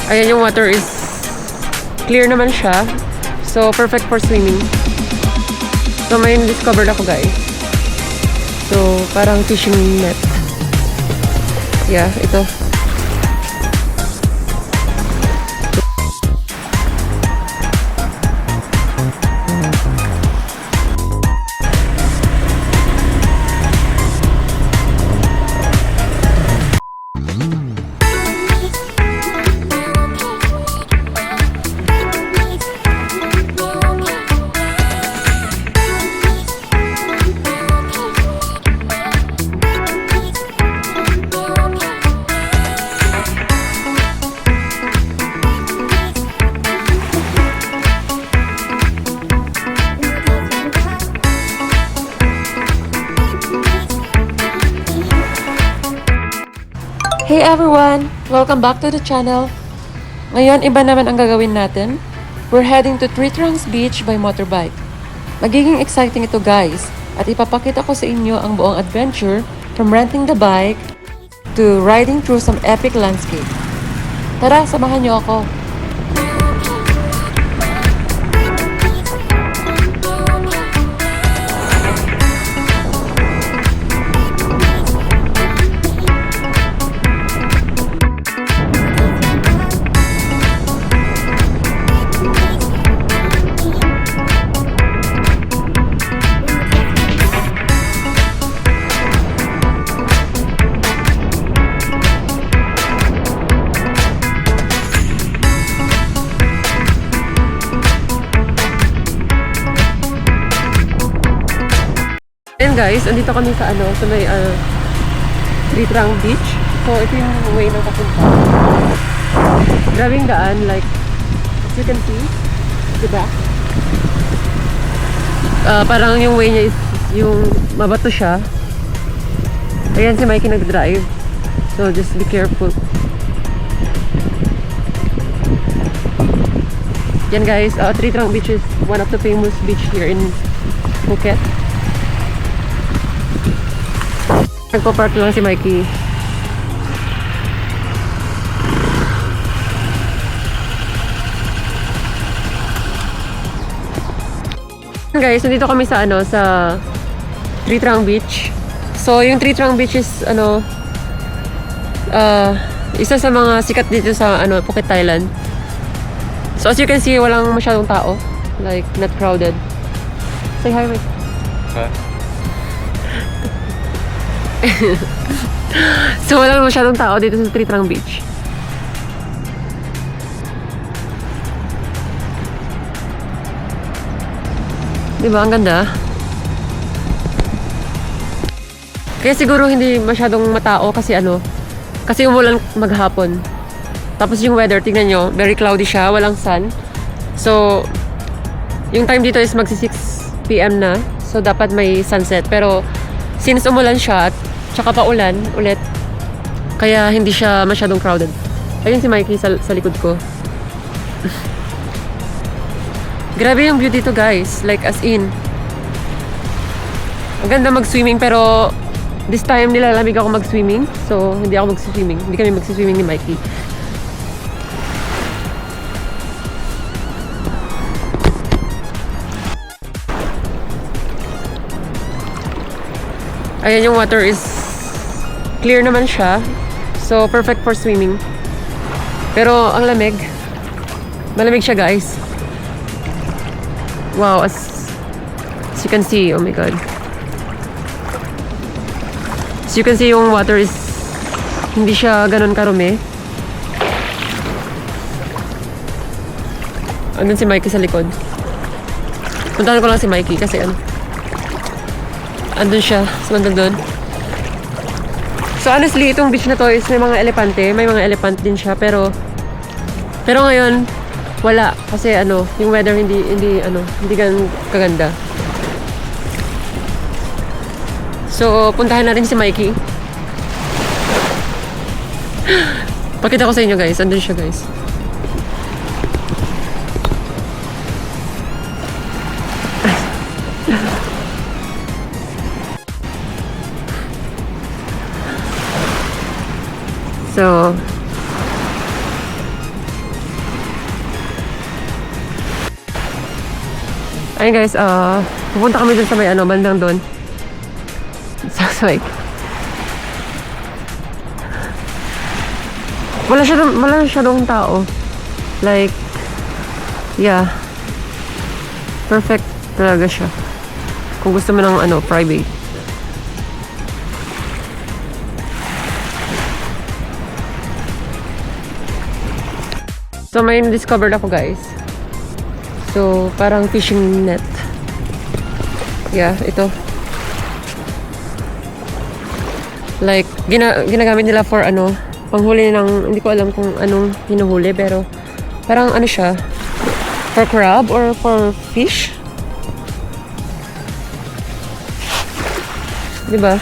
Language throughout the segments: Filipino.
Ayan, yung water is clear naman siya. So, perfect for swimming. So, may discovered ako, guys. So, parang fishing net. Yeah, ito. Hey everyone! Welcome back to the channel. Ngayon, iba naman ang gagawin natin. We're heading to Three Trunks Beach by motorbike. Magiging exciting ito, guys, at ipapakita ko sa inyo ang buong adventure from renting the bike to riding through some epic landscape. Tara, samahan niyo ako. And guys, andito kami sa sa may Three Trunks Beach. So ito yung way na papunta. Grabing daan, like as you can see, diba? Parang yung way niya is yung mabato siya. Ayan si Mikey nag-drive. So just be careful. Yan guys, Three Trunks Beach is one of the famous beach here in Phuket. Nagpo-park lang si Mikey. Guys, nandito kami sa sa Three Trunks Beach. So, yung Three Trunks Beach is isa sa mga sikat dito sa Phuket, Thailand. So, as you can see, walang masyadong tao. Like, not crowded. Say hi, Mike. Huh? So walang masyadong tao dito sa Three Trunks Beach. Diba? Ang ganda. Kaya siguro hindi masyadong matao kasi kasi umulan maghapon. Tapos yung weather, tingnan nyo, very cloudy siya, walang sun. So yung time dito is magsi 6 PM na. So dapat may sunset. Pero since umulan siya at tsaka pa ulan ulit, kaya hindi siya masyadong crowded. Ayun si Mikey sa likod ko. Grabe yung view dito, guys. Like as in, ang ganda mag-swimming, pero this time nilalamig ako mag-swimming. So hindi ako mag-swimming. Hindi kami mag-swimming ni Mikey. Ayan, yung water is clear naman siya. So, perfect for swimming. Pero, ang lamig. Malamig siya, guys. Wow, as you can see, oh my God. As you can see, yung water is hindi siya ganun karumi. Andun si Mikey sa likod. Puntahan ko lang si Mikey kasi andun siya sa bandang doon. So honestly, itong beach na to is may mga elepante. May mga elephant din siya, pero ngayon wala kasi yung weather hindi ganun kaganda. So puntahan natin si Mikey. Pakita ko sa inyo, guys. Andun siya, guys. So, Ayun guys, pupunta kami dun sa may bandang doon. So like, wala siya doong tao. Like, yeah. Perfect talaga siya. Kung gusto mo ng private. So may discovered ako guys. So parang fishing net. Yeah, ito. Like ginagamit nila for panghuli ng, hindi ko alam kung anong hinuhuli, pero parang siya, for crab or for fish. Diba?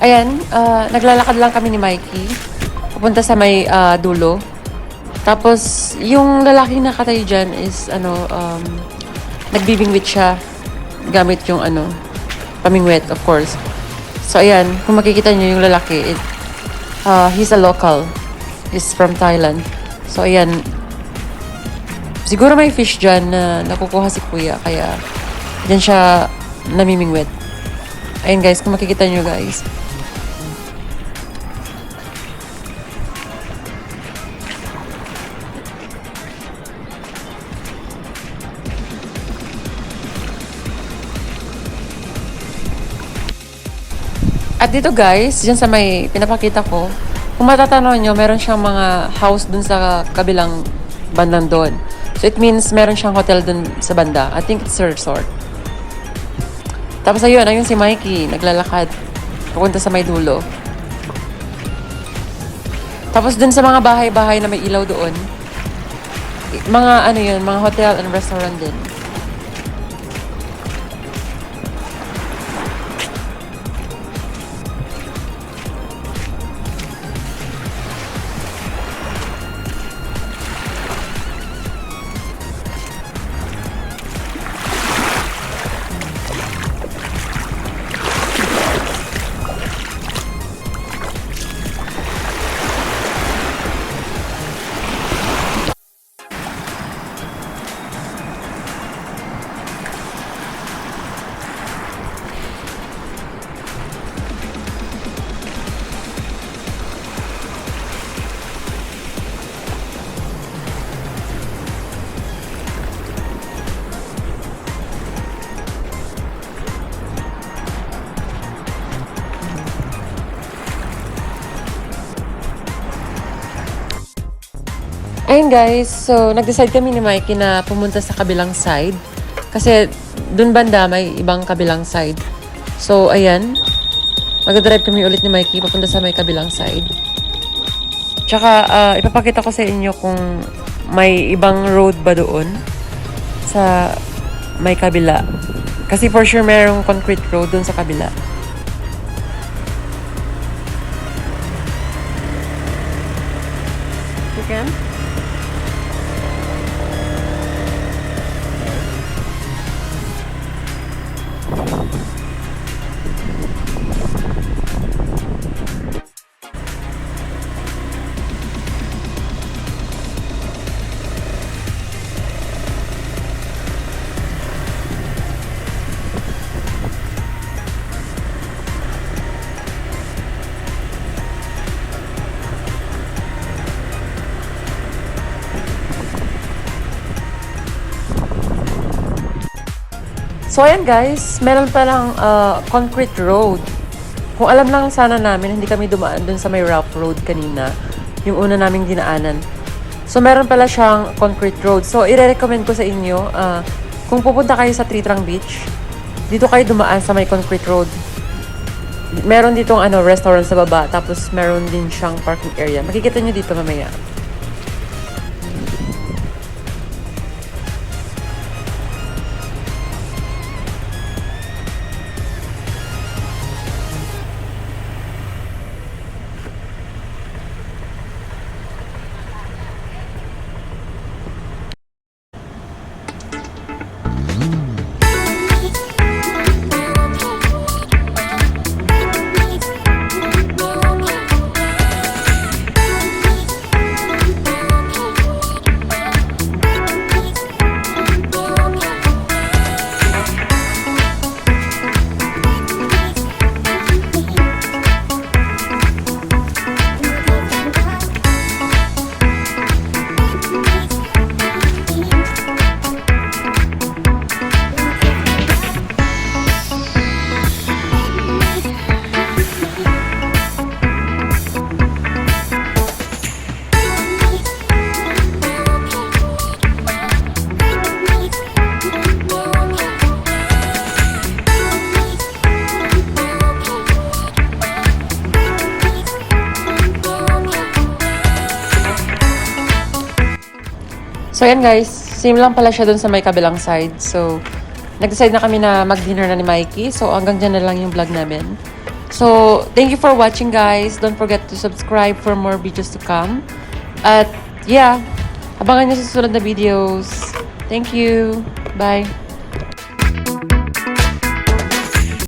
Ayan, naglalakad lang kami ni Mikey. Pupunta sa may dulo. Tapos, yung lalaking nakatayo dyan is, nagbibingwit siya. Gamit yung, pamingwit, of course. So, ayan, kung makikita nyo yung lalaki, he's a local. He's from Thailand. So, ayan, siguro may fish dyan na nakukuha si kuya. Kaya, dyan siya namimingwit. Ayan guys, kung makikita nyo guys. At dito guys, dyan sa may pinapakita ko, kung matatanaw nyo, meron siyang mga house dun sa kabilang bandang doon. So it means meron siyang hotel dun sa banda. I think it's a resort. Tapos ayun si Mikey, naglalakad. Pupunta sa may dulo. Tapos dun sa mga bahay-bahay na may ilaw doon, mga mga hotel and restaurant din. Ayun guys, so nag-decide kami ni Mikey na pumunta sa kabilang side. Kasi dun banda may ibang kabilang side. So ayan, mag-drive kami ulit ni Mikey papunta sa may kabilang side. Tsaka ipapakita ko sa inyo kung may ibang road ba doon sa may kabila. Kasi for sure mayroong concrete road doon sa kabila. Chicken? So ayan guys, meron palang concrete road. Kung alam lang sana namin, hindi kami dumaan dun sa may rough road kanina. Yung una naming dinaanan. So, meron pala siyang concrete road. So, i-recommend ko sa inyo, kung pupunta kayo sa Tritrang Beach, dito kayo dumaan sa may concrete road. Meron ditong restaurant sa baba, tapos meron din siyang parking area. Makikita nyo dito mamaya. So, yan guys. Same lang pala siya dun sa may kabilang side. So, nag-decide na kami na mag-dinner na ni Mikey. So, hanggang dyan na lang yung vlog namin. So, thank you for watching guys. Don't forget to subscribe for more videos to come. At, yeah. Abangan nyo sa susunod na videos. Thank you. Bye.